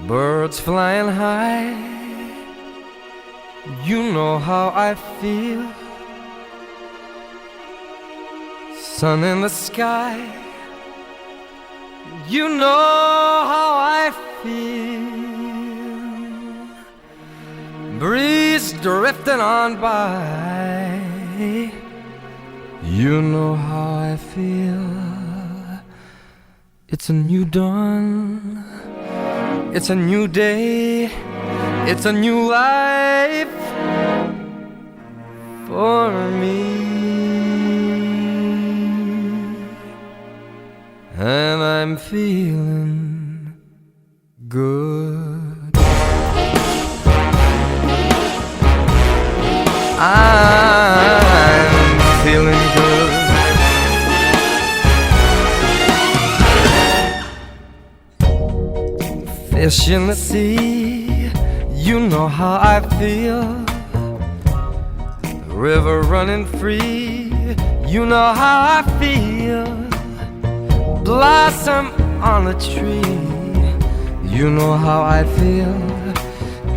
Birds flying high, you know how I feel. Sun in the sky, you know how I feel. Breeze drifting on by, you know how I feel. It's a new dawn, it's a new day, it's a new life for me. And I'm feeling good. I'm feeling good. Fish in the sea, you know how I feel. River running free, you know how I feel. Blossom on a tree, you know how I feel.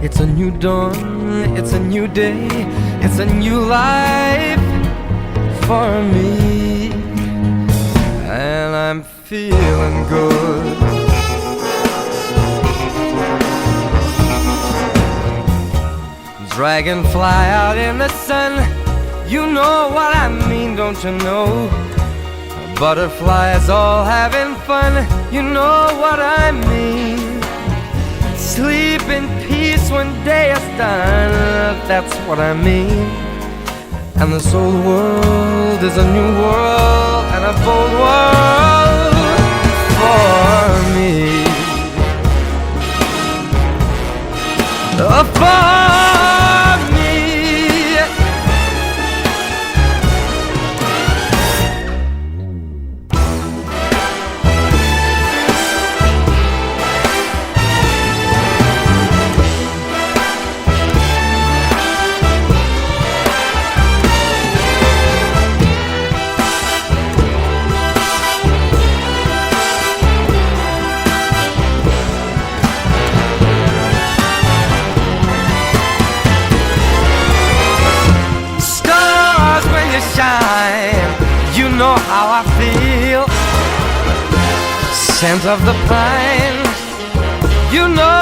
It's a new dawn, it's a new day, it's a new life for me. And I'm feeling good. Dragonfly out in the sun, you know what I mean, don't you know? Butterflies all having fun, you know what I mean. Sleep in peace when day is done, that's what I mean. And this old world is a new world and a bold world for me. For me. You know how I feel. Scent of the pine, you know